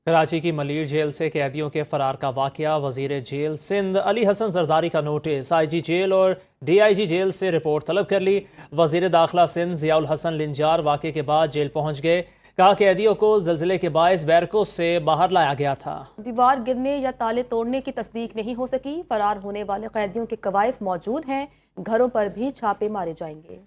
कराची की मलीर जेल से कैदियों के फरार का वाकया, वजीर जेल सिंध अली हसन जरदारी का नोटिस, IG जेल और DIG जेल से रिपोर्ट तलब कर ली। वजीर दाखिला सिंध ज़ियाउल हसन लिंजार वाक़े के बाद जेल पहुंच गए। कहा कैदियों को ज़िलज़िले के बायस बैरकों से बाहर लाया गया था। दीवार गिरने या ताले तोड़ने की तस्दीक नहीं हो सकी। फरार होने वाले कैदियों के कवायफ मौजूद हैं। घरों पर भी छापे मारे जाएंगे।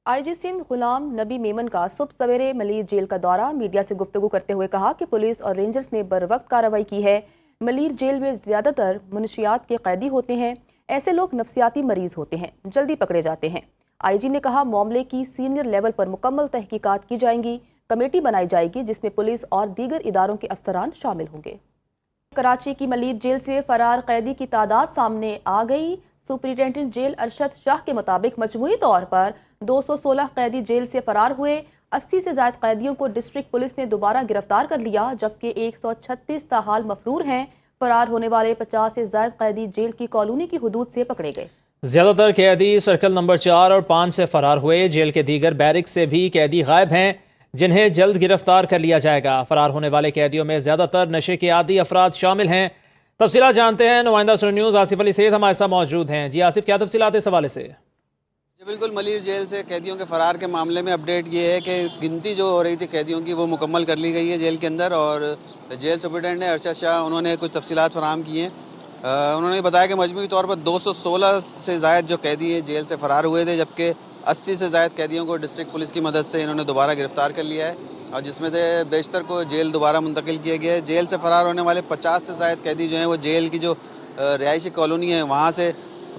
IG सिंध गुलाम नबी मेमन का सुबह सवेरे मलीर जेल का दौरा, मीडिया से गुफ्तगू करते हुए कहा कि पुलिस और रेंजर्स ने बरवक्त कार्रवाई की है। मलीर जेल में ज़्यादातर मुनशियात के कैदी होते हैं। ऐसे लोग नफ्सियाती मरीज होते हैं, जल्दी पकड़े जाते हैं। IG ने कहा मामले की सीनियर लेवल पर मुकम्मल तहकीकात की जाएंगी। कमेटी बनाई जाएगी जिसमें पुलिस और दीगर इदारों के अफसरान शामिल होंगे। कराची की मलीर जेल से फरार कैदी की तादाद सामने आ गई। सुपरिटेंडेंट जेल अरशद शाह के मुताबिक मजमूई तौर पर 216 कैदी जेल से फरार हुए। 80 से ज्यादा कैदियों को डिस्ट्रिक्ट पुलिस ने दोबारा गिरफ्तार कर लिया, जबकि 136 ताहाल मफरूर हैं। फरार होने वाले 50 से ज्यादा कैदी जेल की कॉलोनी की हुदूद से पकड़े गए। ज्यादातर कैदी सर्कल नंबर 4 और 5 से फरार हुए। जेल के दीगर बैरिक से भी कैदी गायब हैं, जिन्हें जल्द गिरफ्तार कर लिया जाएगा। फरार होने वाले कैदियों में ज्यादातर नशे के आदी अफराद शामिल हैं। तफसीलात जानते हैं, नुमाइंदा सुन न्यूज़ आसिफ अली सैयद हमारे साथ मौजूद हैं। जी आसिफ, क्या तफसीलात इस हवाले से? जी बिल्कुल, मलीर जेल से कैदियों के फरार के मामले में अपडेट ये है कि गिनती जो हो रही थी कैदियों की वो मुकम्मल कर ली गई है जेल के अंदर। और जेल सुपरिटेंडेंट ने अरशद शाह उन्होंने कुछ तफसीलात फराहम की हैं। उन्होंने बताया कि मजमूई तौर पर 216 से ज़ायद जो कैदी हैं जेल से फरार हुए थे, जबकि 80 से ज़ायद कैदियों को डिस्ट्रिक्ट पुलिस की मदद से इन्होंने दोबारा गिरफ्तार कर लिया है, और जिसमें से बेशतर को जेल दोबारा मुंतकिल किया गया है। जेल से फरार होने वाले 50 से ज़ायद कैदी जो हैं वो जेल की जो रिहायशी कॉलोनी है वहाँ से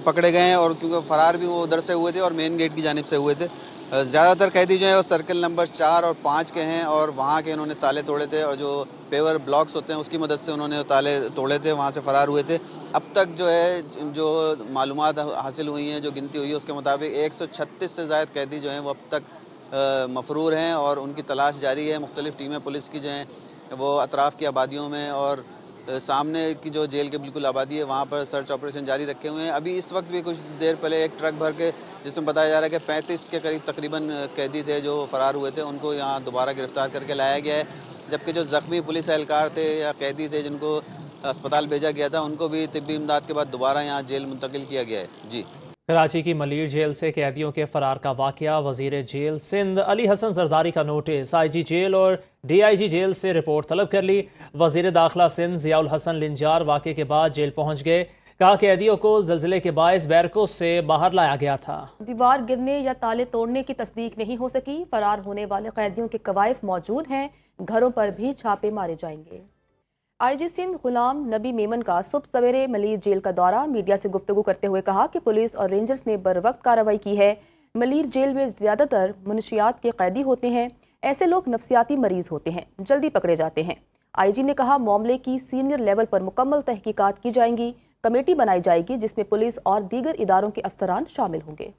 पकड़े गए हैं, और क्योंकि फरार भी वो उधर से हुए थे और मेन गेट की जानिब से हुए थे। ज़्यादातर कैदी जो हैं वो सर्कल नंबर 4 और 5 के हैं, और वहाँ के इन्होंने ताले तोड़े थे, और जो पेवर ब्लॉक्स होते हैं उसकी मदद से उन्होंने ताले तोड़े थे, वहाँ से फरार हुए थे। अब तक जो है जो मालूमात हासिल हुई हैं, जो गिनती हुई है उसके मुताबिक 136 से ज़ायद कैदी जो हैं वो अब तक मफरूर हैं, और उनकी तलाश जारी है। मुख्तलिफ टीमें पुलिस की जो हैं वो अतराफ़ की आबादियों में और सामने की जो जेल के बिल्कुल आबादी है वहाँ पर सर्च ऑपरेशन जारी रखे हुए हैं। अभी इस वक्त भी कुछ देर पहले एक ट्रक भर के, जिसमें बताया जा रहा है कि 35 के करीब तकरीबन कैदी थे जो फरार हुए थे, उनको यहाँ दोबारा गिरफ्तार करके लाया गया है। जबकि जो ज़ख्मी पुलिस एहलकार थे या कैदी थे जिनको अस्पताल भेजा गया था, उनको भी तिब्बी इमदाद के बाद दोबारा यहाँ जेल मुंतकिल किया गया है। जी। कराची की मलीर जेल से कैदियों के फरार का वाकया, वजीर जेल सिंध अली हसन जरदारी का नोटिस, IG जेल और DIG जेल से रिपोर्ट तलब कर ली। वजीर दाखिला सिंध ज़ियाउल हसन लिंजार वाक़े के बाद जेल पहुंच गए। कहा कैदियों को ज़िलज़िले के बायस बैरकों से बाहर लाया गया था। दीवार गिरने या ताले तोड़ने की तस्दीक नहीं हो सकी। फरार होने वाले कैदियों के कवायफ मौजूद हैं। घरों पर भी छापे मारे जाएंगे। IG सिंध गुलाम नबी मेमन का सुबह सवेरे मलीर जेल का दौरा, मीडिया से गुफ्तगू करते हुए कहा कि पुलिस और रेंजर्स ने बरवक्त कार्रवाई की है। मलीर जेल में ज़्यादातर मुनशियात के कैदी होते हैं। ऐसे लोग नफ्सियाती मरीज होते हैं, जल्दी पकड़े जाते हैं। IG ने कहा मामले की सीनियर लेवल पर मुकम्मल तहकीकात की जाएंगी। कमेटी बनाई जाएगी जिसमें पुलिस और दीगर इदारों के अफसरान शामिल होंगे।